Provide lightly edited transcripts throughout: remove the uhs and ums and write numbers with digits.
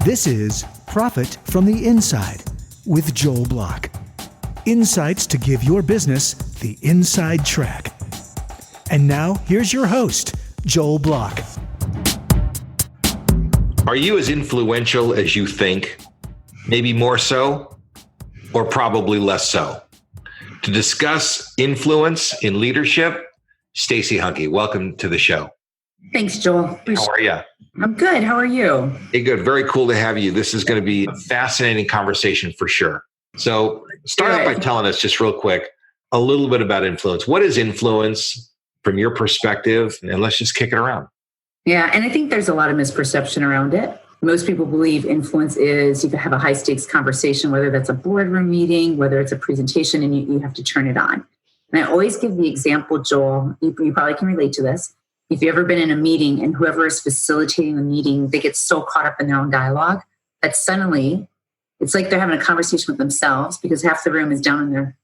This is Profit from the Inside with Joel Block. Insights to give your business the inside track. And now, here's your host, Joel Block. Are you as influential as you think? Maybe more so, or probably less so? To discuss influence in leadership, Stacey Hanke, welcome to the show. Thanks, Joel. How are you? I'm good. How are you? Hey, good. Very cool to have you. This is going to be a fascinating conversation for sure. So start out by telling us just real quick, a little bit about influence. What is influence from your perspective? And let's just kick it around. Yeah. And I think there's a lot of misperception around it. Most people believe influence is you can have a high stakes conversation, whether that's a boardroom meeting, whether it's a presentation, and you have to turn it on. And I always give the example, Joel, you probably can relate to this. If you've ever been in a meeting and whoever is facilitating the meeting, they get so caught up in their own dialogue that suddenly it's like they're having a conversation with themselves because half the room is down on their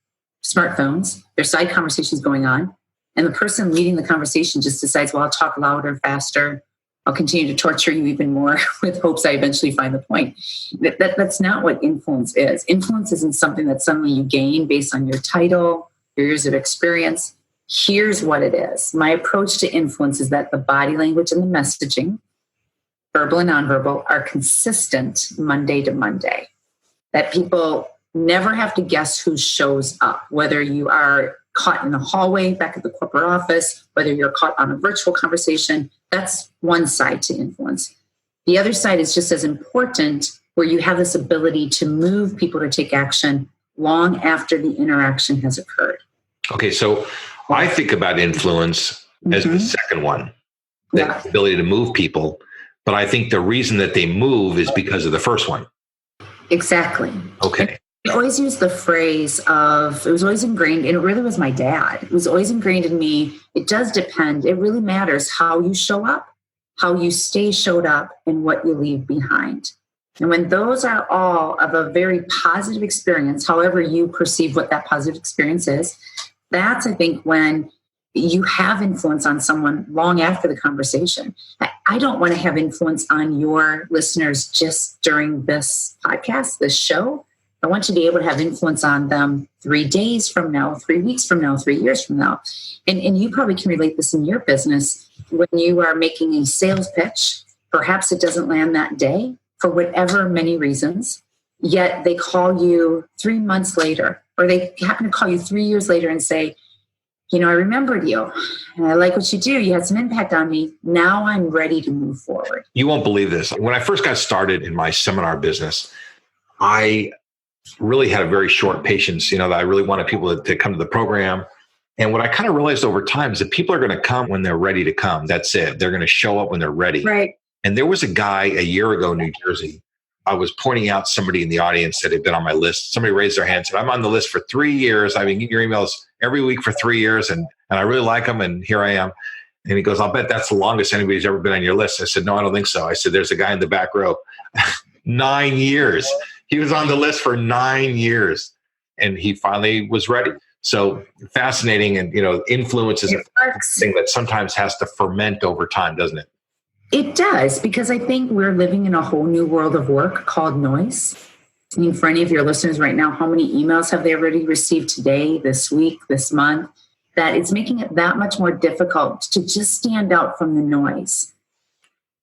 smartphones, their side conversations going on. And the person leading the conversation just decides, well, I'll talk louder, faster. I'll continue to torture you even more with hopes I eventually find the point. That's not what influence is. Influence isn't something that suddenly you gain based on your title, your years of experience. Here's what it is. My approach to influence is that the body language and the messaging, verbal and nonverbal, are consistent Monday to Monday. That people never have to guess who shows up, whether you are caught in the hallway back at the corporate office, whether you're caught on a virtual conversation. That's one side to influence. The other side is just as important, where you have this ability to move people to take action long after the interaction has occurred. Okay, so I think about influence as the second one, the ability to move people. But I think the reason that they move is because of the first one. Exactly. Okay. I always use the phrase of, it was always ingrained, and it really was my dad. It was always ingrained in me. It does depend. It really matters how you show up, how you stay showed up, and what you leave behind. And when those are all of a very positive experience, however you perceive what that positive experience is, that's, I think, when you have influence on someone long after the conversation. I don't want to have influence on your listeners just during this podcast, this show. I want you to be able to have influence on them 3 days from now, 3 weeks from now, 3 years from now. And you probably can relate this in your business when you are making a sales pitch. Perhaps it doesn't land that day for whatever many reasons, yet they call you 3 months later, or they happen to call you 3 years later and say, you know, I remembered you and I like what you do. You had some impact on me. Now I'm ready to move forward. You won't believe this. When I first got started in my seminar business, I really had a very short patience, that I really wanted people to come to the program. And what I kind of realized over time is that people are going to come when they're ready to come. That's it. They're going to show up when they're ready. Right. And there was a guy a year ago in New Jersey. I was pointing out somebody in the audience that had been on my list. Somebody raised their hand and said, I'm on the list for 3 years. I've been getting your emails every week for 3 years, and I really like them, and here I am. And he goes, I'll bet that's the longest anybody's ever been on your list. I said, no, I don't think so. I said, there's a guy in the back row. 9 years. He was on the list for 9 years, and he finally was ready. So fascinating. And, influence is a thing that sometimes has to ferment over time, doesn't it? It does, because I think we're living in a whole new world of work called noise. I mean, for any of your listeners right now, how many emails have they already received today, this week, this month? That it's making it that much more difficult to just stand out from the noise.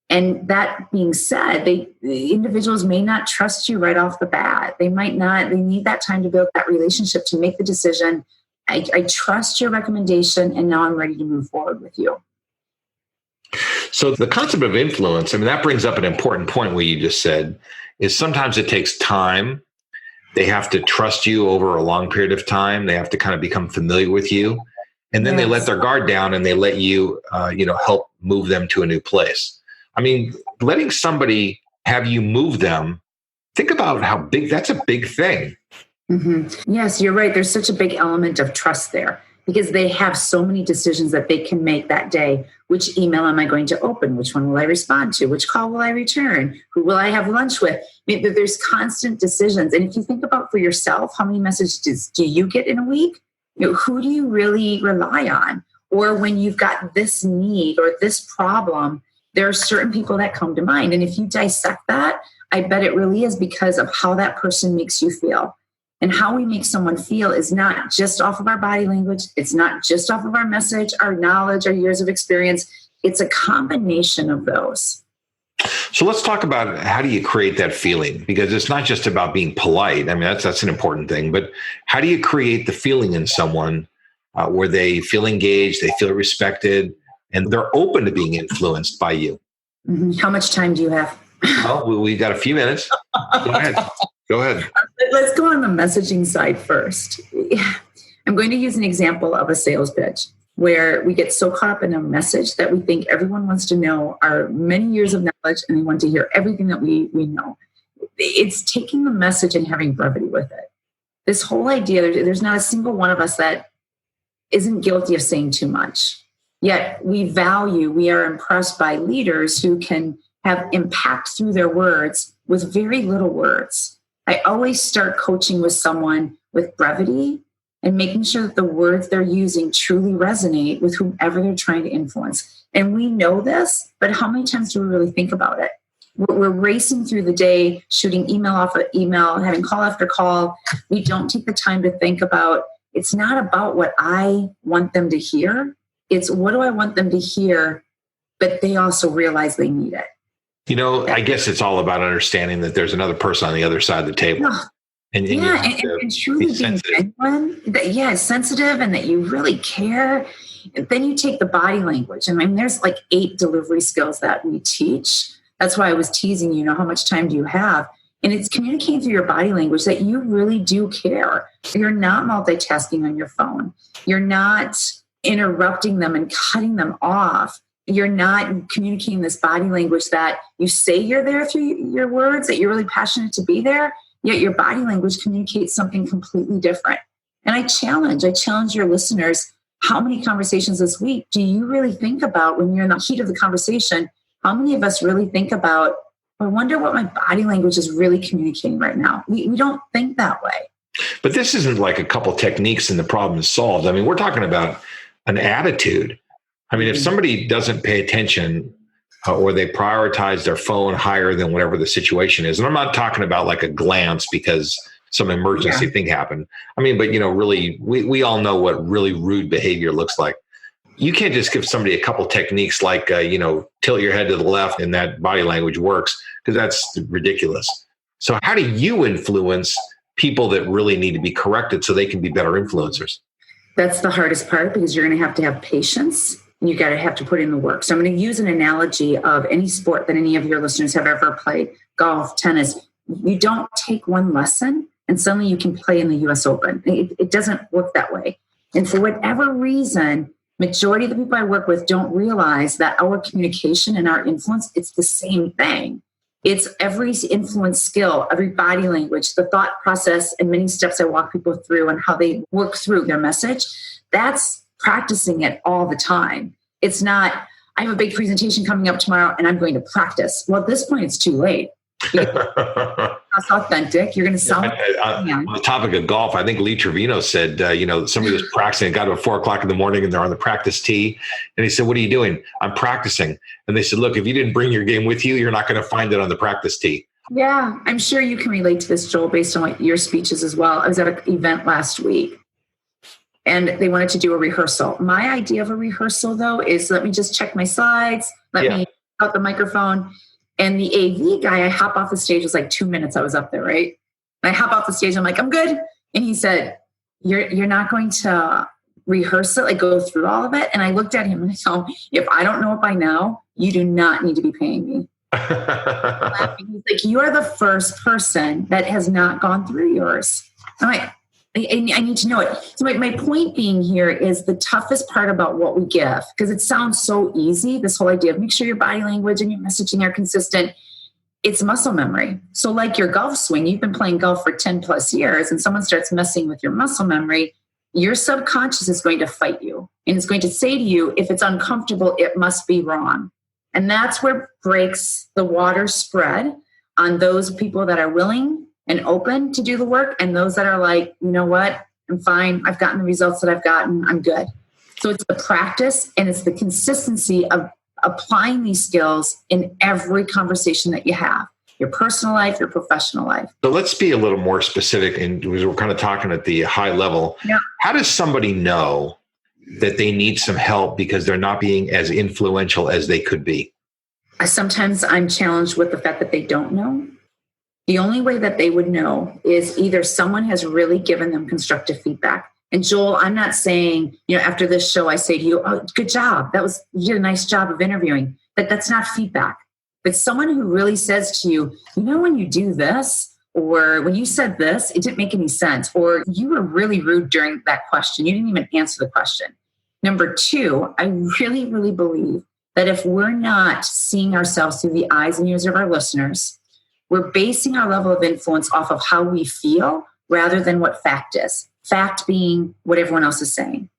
And that being said, the individuals may not trust you right off the bat. They might not. They need that time to build that relationship to make the decision. I trust your recommendation, and now I'm ready to move forward with you. So the concept of influence, that brings up an important point what you just said, is sometimes it takes time. They have to trust you over a long period of time. They have to kind of become familiar with you. And then they let their guard down and they let you, help move them to a new place. Letting somebody have you move them, think about how big, that's a big thing. Mm-hmm. Yes, you're right. There's such a big element of trust there, because they have so many decisions that they can make that day. Which email am I going to open? Which one will I respond to? Which call will I return? Who will I have lunch with? There's constant decisions. And if you think about for yourself, how many messages do you get in a week? Who do you really rely on? Or when you've got this need or this problem there are certain people that come to mind. And if you dissect that, I bet it really is because of how that person makes you feel. And how we make someone feel is not just off of our body language. It's not just off of our message, our knowledge, our years of experience. It's a combination of those. So let's talk about how do you create that feeling? Because it's not just about being polite. I mean, that's an important thing. But how do you create the feeling in someone where they feel engaged, they feel respected, and they're open to being influenced by you? Mm-hmm. How much time do you have? Well, we've got a few minutes. Go ahead. Let's go on the messaging side first. I'm going to use an example of a sales pitch where we get so caught up in a message that we think everyone wants to know our many years of knowledge and they want to hear everything that we know. It's taking the message and having brevity with it. This whole idea, there's not a single one of us that isn't guilty of saying too much. Yet we are impressed by leaders who can have impact through their words with very little words. I always start coaching with someone with brevity and making sure that the words they're using truly resonate with whomever they're trying to influence. And we know this, but how many times do we really think about it? We're racing through the day, shooting email off of email, having call after call. We don't take the time to think about, it's not about what I want them to hear. It's what do I want them to hear, but they also realize they need it. You know, I guess it's all about understanding that there's another person on the other side of the table. And truly being genuine, sensitive, and that you really care. And then you take the body language. I mean, there's like 8 delivery skills that we teach. That's why I was teasing you, how much time do you have? And it's communicating through your body language that you really do care. You're not multitasking on your phone. You're not interrupting them and cutting them off. You're not communicating this body language that you say you're there through your words, that you're really passionate to be there, yet your body language communicates something completely different. And I challenge your listeners, how many conversations this week do you really think about when you're in the heat of the conversation? How many of us really think about, I wonder what my body language is really communicating right now? We don't think that way. But this isn't like a couple techniques and the problem is solved. I mean, we're talking about an attitude. I mean, if somebody doesn't pay attention or they prioritize their phone higher than whatever the situation is, and I'm not talking about like a glance because some emergency thing happened. I mean, but, really, we all know what really rude behavior looks like. You can't just give somebody a couple techniques like, tilt your head to the left and that body language works, because that's ridiculous. So how do you influence people that really need to be corrected so they can be better influencers? That's the hardest part, because you're going to have patience. You got to have to put in the work. So I'm going to use an analogy of any sport that any of your listeners have ever played, golf, tennis. You don't take one lesson and suddenly you can play in the US Open. It doesn't work that way. And for whatever reason, majority of the people I work with don't realize that our communication and our influence, it's the same thing. It's every influence skill, every body language, the thought process, and many steps I walk people through and how they work through their message. That's practicing it all the time. It's not, I have a big presentation coming up tomorrow and I'm going to practice. Well, at this point, it's too late. That's authentic. You're going to sound. On the topic of golf, I think Lee Trevino said, somebody was practicing, got to 4:00 in the morning and they're on the practice tee. And he said, "What are you doing?" "I'm practicing." And they said, "Look, if you didn't bring your game with you, you're not going to find it on the practice tee." Yeah, I'm sure you can relate to this, Joel, based on what your speeches as well. I was at an event last week and they wanted to do a rehearsal. My idea of a rehearsal, though, is let me just check my slides, let me out the microphone. And the AV guy, I hop off the stage. It was like 2 minutes I was up there, right? And I hop off the stage. I'm like, I'm good. And he said, you're not going to rehearse it, like go through all of it? And I looked at him and I told him, if I don't know it by now, you do not need to be paying me. He's like, you are the first person that has not gone through yours. I'm like, I need to know it. So my point being here is the toughest part about what we give, because it sounds so easy, this whole idea of make sure your body language and your messaging are consistent. It's muscle memory. So like your golf swing, you've been playing golf for 10 plus years and someone starts messing with your muscle memory, your subconscious is going to fight you. And it's going to say to you, if it's uncomfortable, it must be wrong. And that's where breaks the water spread on those people that are willing and open to do the work, and those that are like, you know what, I'm fine. I've gotten the results that I've gotten. I'm good. So it's the practice and it's the consistency of applying these skills in every conversation that you have, your personal life, your professional life. So let's be a little more specific. And we're kind of talking at the high level. Yeah. How does somebody know that they need some help because they're not being as influential as they could be? Sometimes I'm challenged with the fact that they don't know. The only way that they would know is either someone has really given them constructive feedback. And Joel, I'm not saying, after this show, I say to you, oh, good job. You did a nice job of interviewing. But that's not feedback. But someone who really says to you, when you do this, or when you said this, it didn't make any sense, or you were really rude during that question. You didn't even answer the question. Number two, I really, really believe that if we're not seeing ourselves through the eyes and ears of our listeners, we're basing our level of influence off of how we feel rather than what fact is. Fact being what everyone else is saying.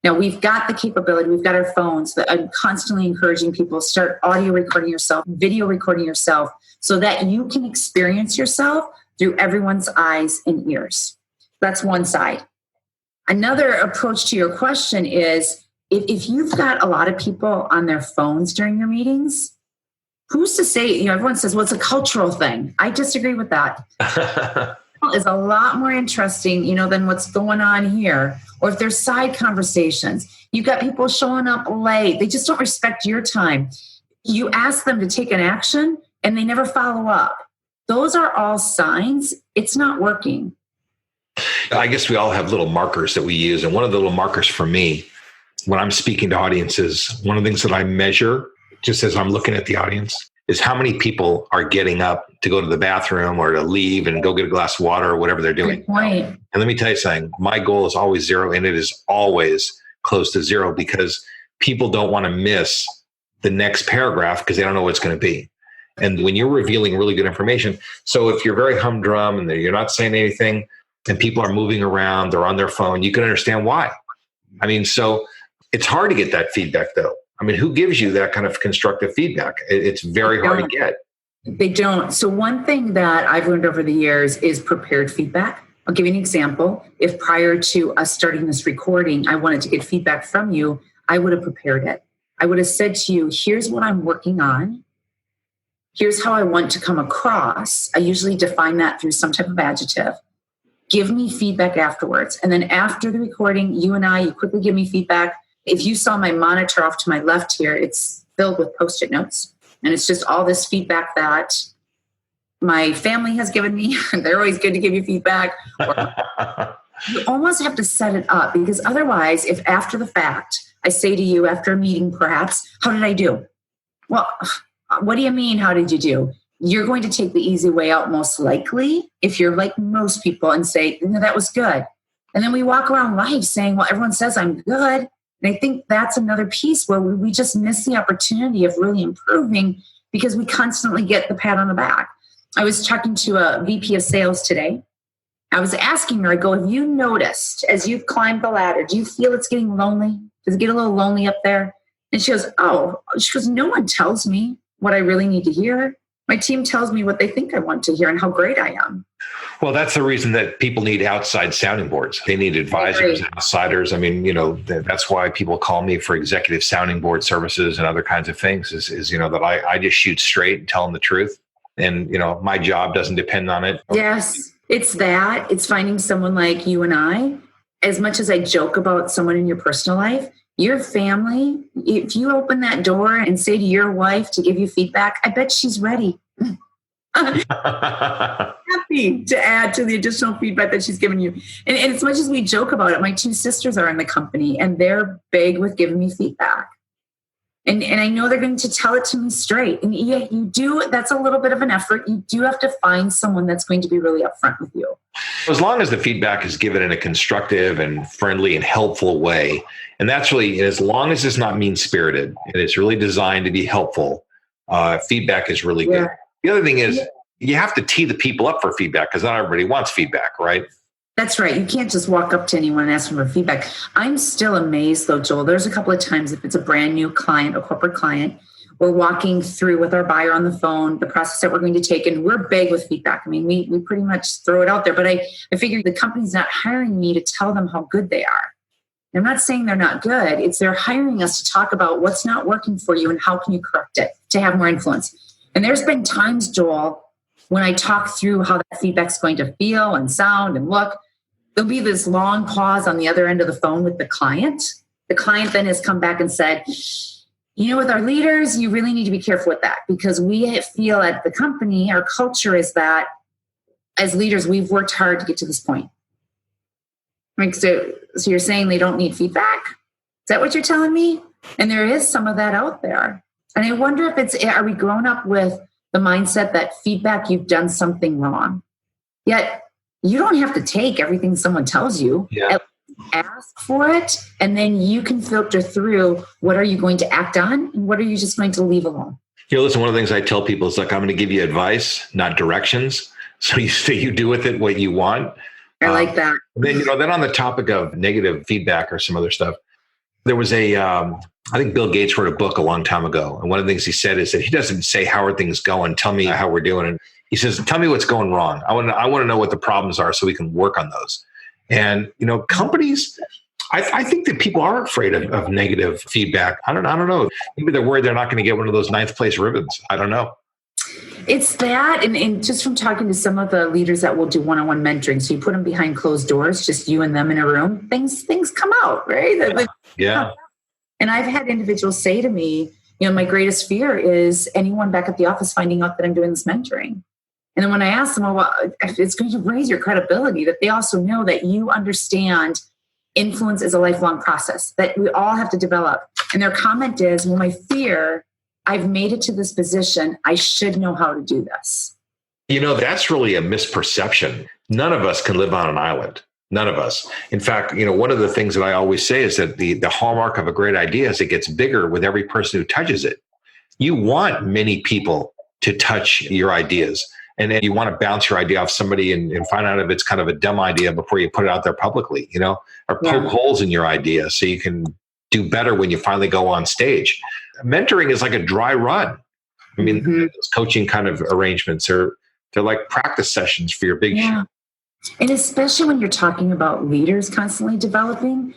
Now, we've got the capability, we've got our phones that I'm constantly encouraging people to start audio recording yourself, video recording yourself, so that you can experience yourself through everyone's eyes and ears. That's one side. Another approach to your question is, if you've got a lot of people on their phones during your meetings, who's to say, everyone says, well, it's a cultural thing. I disagree with that. Is a lot more interesting, than what's going on here. Or if there's side conversations, you've got people showing up late. They just don't respect your time. You ask them to take an action and they never follow up. Those are all signs it's not working. I guess we all have little markers that we use. And one of the little markers for me, when I'm speaking to audiences, one of the things that I measure, just as I'm looking at the audience, is how many people are getting up to go to the bathroom or to leave and go get a glass of water or whatever they're doing. Good point. And let me tell you something, my goal is always zero, and it is always close to zero, because people don't want to miss the next paragraph because they don't know what it's going to be. And when you're revealing really good information, so if you're very humdrum and you're not saying anything and people are moving around, they're on their phone, you can understand why. I mean, so it's hard to get that feedback though. I mean, who gives you that kind of constructive feedback? It's very hard to get. They don't. So one thing that I've learned over the years is prepared feedback. I'll give you an example. If prior to us starting this recording, I wanted to get feedback from you, I would have prepared it. I would have said to you, here's what I'm working on. Here's how I want to come across. I usually define that through some type of adjective. Give me feedback afterwards. And then after the recording, you quickly give me feedback. If you saw my monitor off to my left here, it's filled with Post-it notes. And it's just all this feedback that my family has given me. They're always good to give you feedback. You almost have to set it up, because otherwise, if after the fact, I say to you after a meeting, perhaps, how did I do? Well, what do you mean, how did you do? You're going to take the easy way out most likely if you're like most people and say, no, that was good. And then we walk around life saying, well, everyone says I'm good. And I think that's another piece where we just miss the opportunity of really improving because we constantly get the pat on the back. I was talking to a VP of sales today. I was asking her, I go, have you noticed as you've climbed the ladder, do you feel it's getting lonely? Does it get a little lonely up there? And she goes, no one tells me what I really need to hear. My team tells me what they think I want to hear and how great I am. Well, that's the reason that people need outside sounding boards. They need advisors and outsiders. I mean, that's why people call me for executive sounding board services and other kinds of things is that I just shoot straight and tell them the truth. And, my job doesn't depend on it. Yes, it's that. It's finding someone like you and I. As much as I joke about someone in your personal life, your family, if you open that door and say to your wife to give you feedback, I bet she's ready. Happy to add to the additional feedback that she's given you. And as much as we joke about it, my two sisters are in the company and they're big with giving me feedback. And I know they're going to tell it to me straight. And yet you do, that's a little bit of an effort. You do have to find someone that's going to be really upfront with you. As long as the feedback is given in a constructive and friendly and helpful way, and that's really, as long as it's not mean-spirited and it's really designed to be helpful, feedback is really good. The other thing is you have to tee the people up for feedback because not everybody wants feedback, right? That's right. You can't just walk up to anyone and ask them for feedback. I'm still amazed, though, Joel. There's a couple of times if it's a brand new client, a corporate client, we're walking through with our buyer on the phone, the process that we're going to take, and we're big with feedback. I mean, we pretty much throw it out there. But I figure the company's not hiring me to tell them how good they are. I'm not saying they're not good. It's they're hiring us to talk about what's not working for you and how can you correct it to have more influence. And there's been times, Joel, when I talk through how that feedback's going to feel and sound and look, there'll be this long pause on the other end of the phone with the client. The client then has come back and said, with our leaders, you really need to be careful with that because we feel at the company, our culture is that as leaders, we've worked hard to get to this point. Like, so you're saying they don't need feedback? Is that what you're telling me? And there is some of that out there. And I wonder if are we grown up with the mindset that feedback, you've done something wrong. Yet you don't have to take everything someone tells you. Yeah. Ask for it, and then you can filter through what are you going to act on and what are you just going to leave alone. Listen, one of the things I tell people is like, I'm going to give you advice, not directions. So you do with it what you want. I like that. Then on the topic of negative feedback or some other stuff, there was I think Bill Gates wrote a book a long time ago. And one of the things he said is that he doesn't say, how are things going? Tell me how we're doing. And he says, tell me what's going wrong. I want to know what the problems are so we can work on those. And, companies, I think that people are afraid of negative feedback. I don't know. Maybe they're worried they're not going to get one of those 9th place ribbons. I don't know. It's that. And just from talking to some of the leaders that will do one-on-one mentoring, so you put them behind closed doors, just you and them in a room, things come out, right? Yeah. And I've had individuals say to me, my greatest fear is anyone back at the office finding out that I'm doing this mentoring. And then when I ask them, well, it's going to raise your credibility that they also know that you understand influence is a lifelong process that we all have to develop. And their comment is, well, my fear, I've made it to this position. I should know how to do this. That's really a misperception. None of us can live on an island. None of us. In fact, one of the things that I always say is that the hallmark of a great idea is it gets bigger with every person who touches it. You want many people to touch your ideas. And then you want to bounce your idea off somebody and find out if it's kind of a dumb idea before you put it out there publicly, or poke holes in your idea so you can do better when you finally go on stage. Mentoring is like a dry run. I mean, those coaching kind of arrangements they're like practice sessions for your big show. And especially when you're talking about leaders constantly developing,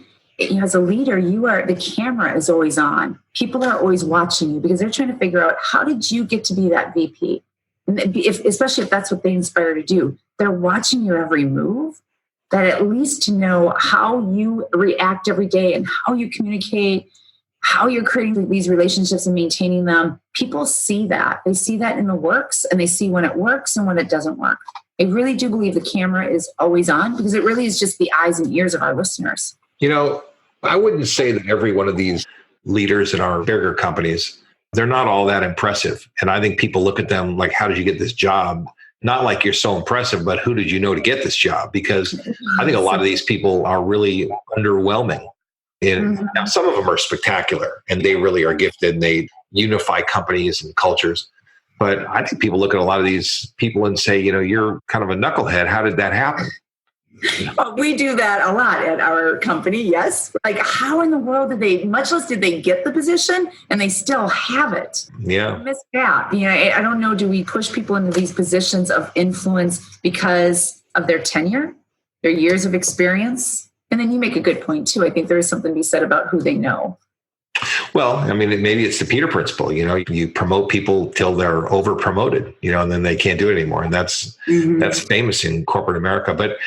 as a leader, the camera is always on. People are always watching you because they're trying to figure out, how did you get to be that VP? Especially if that's what they inspire to do, they're watching your every move, that at least to know how you react every day and how you communicate, how you're creating these relationships and maintaining them. People see that. They see that in the works, and they see when it works and when it doesn't work. I really do believe the camera is always on because it really is just the eyes and ears of our listeners. I wouldn't say that every one of these leaders in our bigger companies, they're not all that impressive. And I think people look at them like, how did you get this job? Not like you're so impressive, but who did you know to get this job? Because I think a lot of these people are really underwhelming. And now some of them are spectacular and they really are gifted and they unify companies and cultures. But I think people look at a lot of these people and say, you're kind of a knucklehead. How did that happen? We do that a lot at our company. Yes. Like, how in the world much less did they get the position and they still have it? Yeah. Missed gap. I don't know. Do we push people into these positions of influence because of their tenure, their years of experience? And then you make a good point too. I think there is something to be said about who they know. Well, I mean, maybe it's the Peter principle. You promote people till they're over promoted, and then they can't do it anymore. And that's famous in corporate America. But,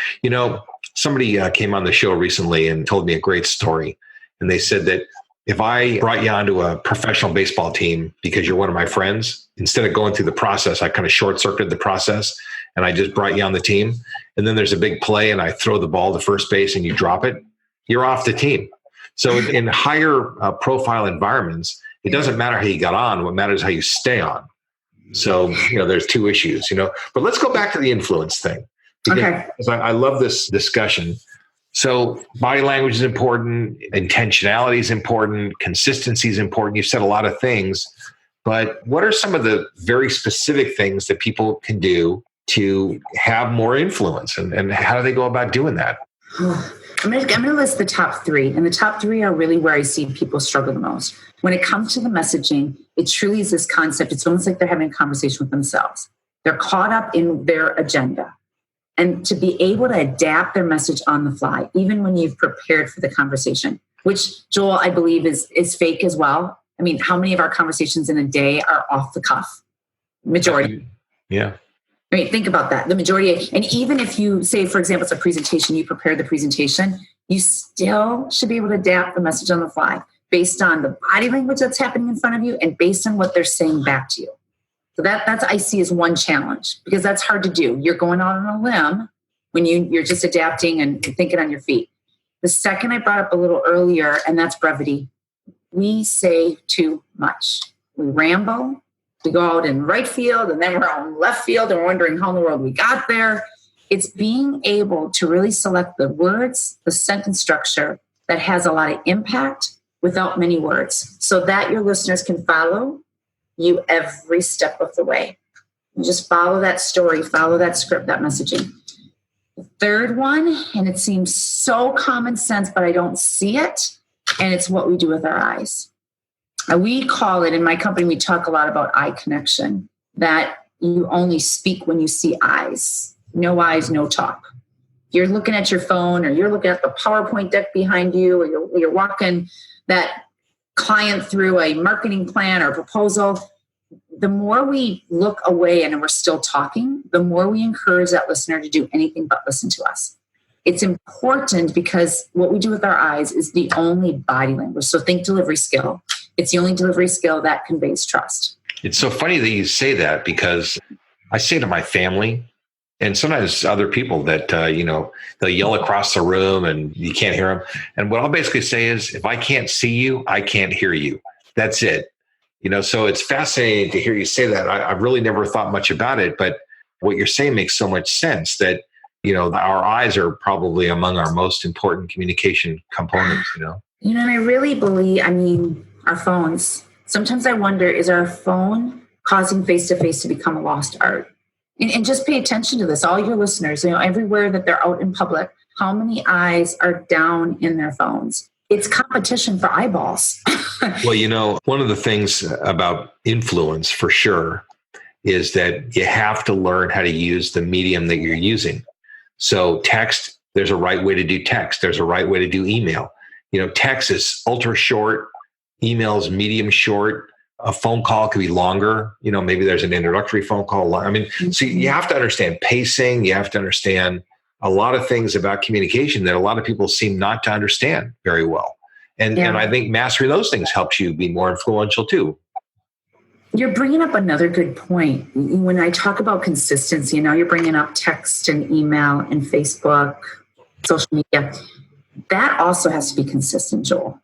somebody came on the show recently and told me a great story. And they said that if I brought you onto a professional baseball team because you're one of my friends, instead of going through the process, I kind of short-circuited the process and I just brought you on the team. And then there's a big play and I throw the ball to first base and you drop it, you're off the team. So in higher profile environments, it doesn't matter how you got on. What matters is how you stay on. So, there's two issues, but let's go back to the influence thing. Because I love this discussion. So body language is important. Intentionality is important. Consistency is important. You've said a lot of things, but what are some of the very specific things that people can do to have more influence and how do they go about doing that? I'm going to list the top 3, and the top 3 are really where I see people struggle the most. When it comes to the messaging, it truly is this concept. It's almost like they're having a conversation with themselves. They're caught up in their agenda. And to be able to adapt their message on the fly, even when you've prepared for the conversation, which Joel, I believe is fake as well. I mean, how many of our conversations in a day are off the cuff? Majority. Yeah. I mean, think about that. The majority, and even if you say, for example, it's a presentation, you prepare the presentation, you still should be able to adapt the message on the fly based on the body language that's happening in front of you and based on what they're saying back to you. So that's I see as one challenge, because that's hard to do. You're going out on a limb when you're just adapting and thinking on your feet. The second I brought up a little earlier, and that's brevity. We say too much. We ramble. We go out in right field, and then we're out in left field, and we're wondering how in the world we got there. It's being able to really select the words, the sentence structure that has a lot of impact without many words, so that your listeners can follow you every step of the way. You just follow that story, follow that script, that messaging. The third one, and it seems so common sense, but I don't see it, and it's what we do with our eyes. We call it, in my company, we talk a lot about eye connection, that you only speak when you see eyes. No eyes, no talk. You're looking at your phone, or you're looking at the PowerPoint deck behind you, or you're walking that client through a marketing plan or proposal. The more we look away and we're still talking, the more we encourage that listener to do anything but listen to us. It's important because what we do with our eyes is the only body language. So think delivery skill. It's the only delivery skill that conveys trust. It's so funny that you say that, because I say to my family and sometimes other people that, they'll yell across the room and you can't hear them. And what I'll basically say is, if I can't see you, I can't hear you. That's it. So it's fascinating to hear you say that. I've really never thought much about it, but what you're saying makes so much sense that, our eyes are probably among our most important communication components, And I really believe, our phones. Sometimes I wonder, is our phone causing face-to-face to become a lost art? And just pay attention to this, all your listeners, everywhere that they're out in public, how many eyes are down in their phones? It's competition for eyeballs. Well, one of the things about influence for sure is that you have to learn how to use the medium that you're using. So text, there's a right way to do text. There's a right way to do email. Text is ultra short, email is medium short. A phone call could be longer. Maybe there's an introductory phone call. So you have to understand pacing. You have to understand a lot of things about communication that a lot of people seem not to understand very well. And I think mastering those things helps you be more influential too. You're bringing up another good point. When I talk about consistency, now you're bringing up text and email and Facebook, social media. That also has to be consistent, Joel.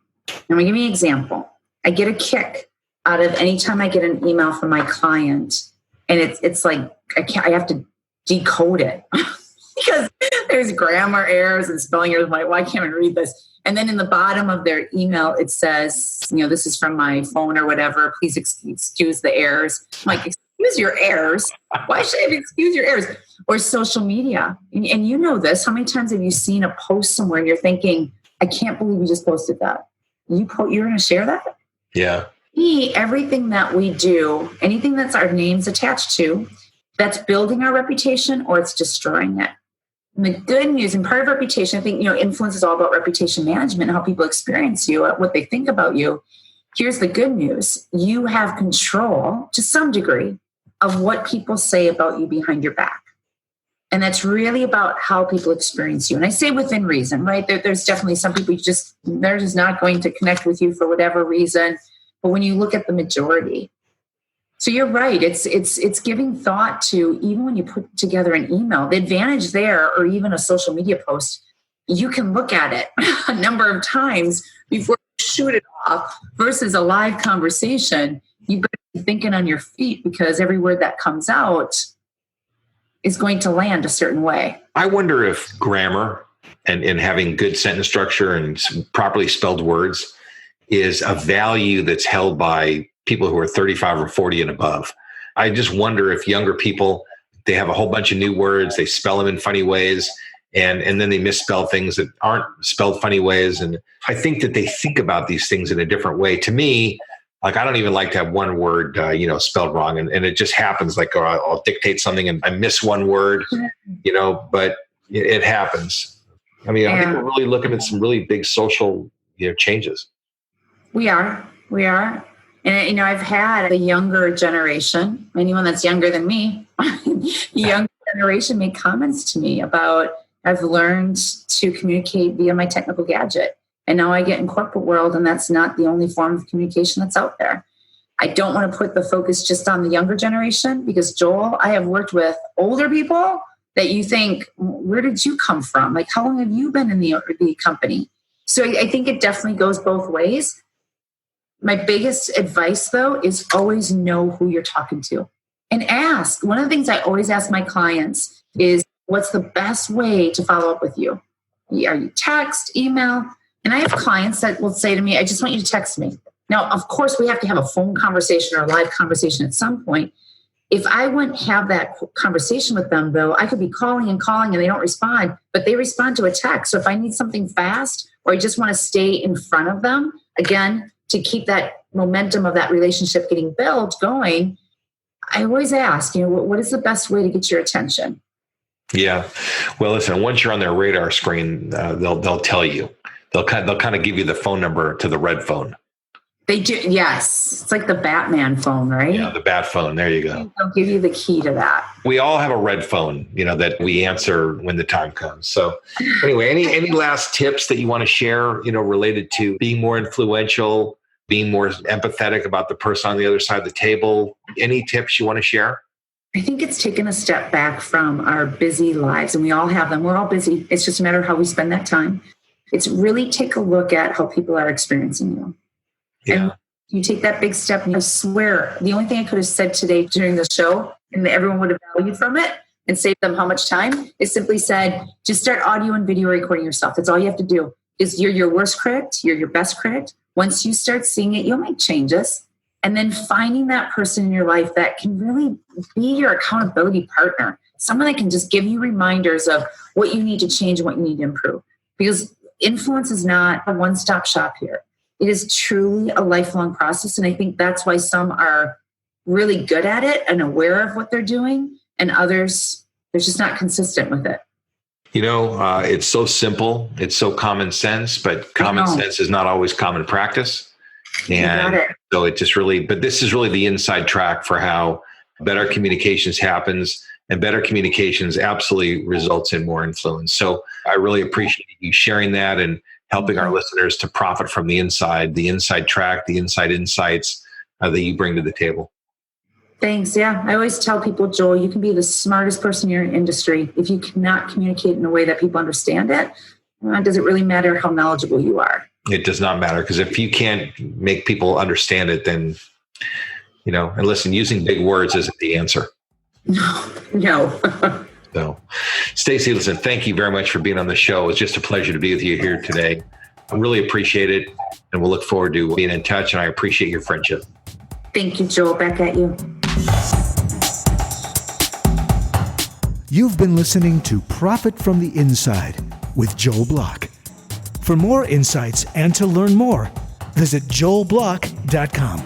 Now, give me an example. I get a kick out of any time I get an email from my client, and it's like I have to decode it because there's grammar errors and spelling errors. I'm like, well, I can't even read this. And then in the bottom of their email, it says, this is from my phone or whatever. Please excuse the errors. I'm like, excuse your errors? Why should I excuse your errors? Or social media. And you know this. How many times have you seen a post somewhere and you're thinking, I can't believe you just posted that? You're going to share that? Yeah. Everything that we do, anything that's our names attached to, that's building our reputation or it's destroying it. And the good news, and part of reputation, I think, influence is all about reputation management, how people experience you, what they think about you. Here's the good news. You have control to some degree of what people say about you behind your back. And that's really about how people experience you. And I say within reason, right? There's definitely some people they're just not going to connect with you for whatever reason. But when you look at the majority, so you're right. It's giving thought to, even when you put together an email, the advantage there, or even a social media post, you can look at it a number of times before you shoot it off versus a live conversation. You better be thinking on your feet, because every word that comes out is going to land a certain way. I wonder if grammar and having good sentence structure and properly spelled words is a value that's held by people who are 35 or 40 and above. I just wonder if younger people, they have a whole bunch of new words, they spell them in funny ways, and then they misspell things that aren't spelled funny ways. And I think that they think about these things in a different way. To me, like, I don't even like to have one word, spelled wrong. And it just happens, like, I'll dictate something and I miss one word, but it happens. I think we're really looking at some really big social changes. We are. And, I've had the younger generation, anyone that's younger than me, the younger generation make comments to me about, I've learned to communicate via my technical gadget. And now I get in corporate world, and that's not the only form of communication that's out there. I don't want to put the focus just on the younger generation because, Joel, I have worked with older people that you think, where did you come from? Like, how long have you been in the company? So I think it definitely goes both ways. My biggest advice, though, is always know who you're talking to and ask. One of the things I always ask my clients is, what's the best way to follow up with you? Are you text, email? And I have clients that will say to me, I just want you to text me. Now, of course, we have to have a phone conversation or a live conversation at some point. If I wouldn't have that conversation with them, though, I could be calling and they don't respond, but they respond to a text. So if I need something fast or I just want to stay in front of them, again, to keep that momentum of that relationship getting built going, I always ask, what is the best way to get your attention? Yeah. Well, listen, once you're on their radar screen, they'll tell you. They'll kind of give you the phone number to the red phone. They do. Yes. It's like the Batman phone, right? Yeah, the bat phone. There you go. They'll give you the key to that. We all have a red phone, that we answer when the time comes. So anyway, any last tips that you want to share, related to being more influential, being more empathetic about the person on the other side of the table? Any tips you want to share? I think it's taken a step back from our busy lives, and we all have them. We're all busy. It's just a matter of how we spend that time. It's really take a look at how people are experiencing you. Yeah. And you take that big step, and I swear, the only thing I could have said today during the show, and everyone would have valued from it and saved them how much time, is simply said, just start audio and video recording yourself. That's all you have to do. Is you're your worst critic, you're your best critic. Once you start seeing it, you'll make changes. And then finding that person in your life that can really be your accountability partner, someone that can just give you reminders of what you need to change and what you need to improve. Because influence is not a one-stop shop here. It is truly a lifelong process. And I think that's why some are really good at it and aware of what they're doing, and others, they're just not consistent with it. It's so simple. It's so common sense, but common sense is not always common practice. And so it just really, but this is really the inside track for how better communications happens, and better communications absolutely results in more influence. So I really appreciate you sharing that and helping our listeners to profit from the inside track, the inside insights that you bring to the table. Thanks. Yeah. I always tell people, Joel, you can be the smartest person in your industry. If you cannot communicate in a way that people understand it, does it really matter how knowledgeable you are? It does not matter, because if you can't make people understand it, then, and listen, using big words isn't the answer. No. So, Stacey, listen, thank you very much for being on the show. It's just a pleasure to be with you here today. I really appreciate it, and we'll look forward to being in touch, and I appreciate your friendship. Thank you, Joel. Back at you. You've been listening to Profit from the Inside with Joel Block. For more insights and to learn more, visit joelblock.com.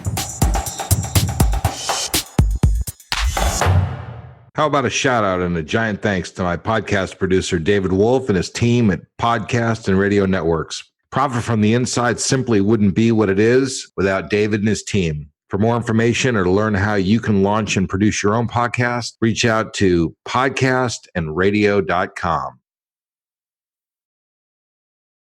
How about a shout out and a giant thanks to my podcast producer, David Wolf, and his team at Podcast and Radio Networks. Profit from the Inside simply wouldn't be what it is without David and his team. For more information or to learn how you can launch and produce your own podcast, reach out to podcastandradio.com.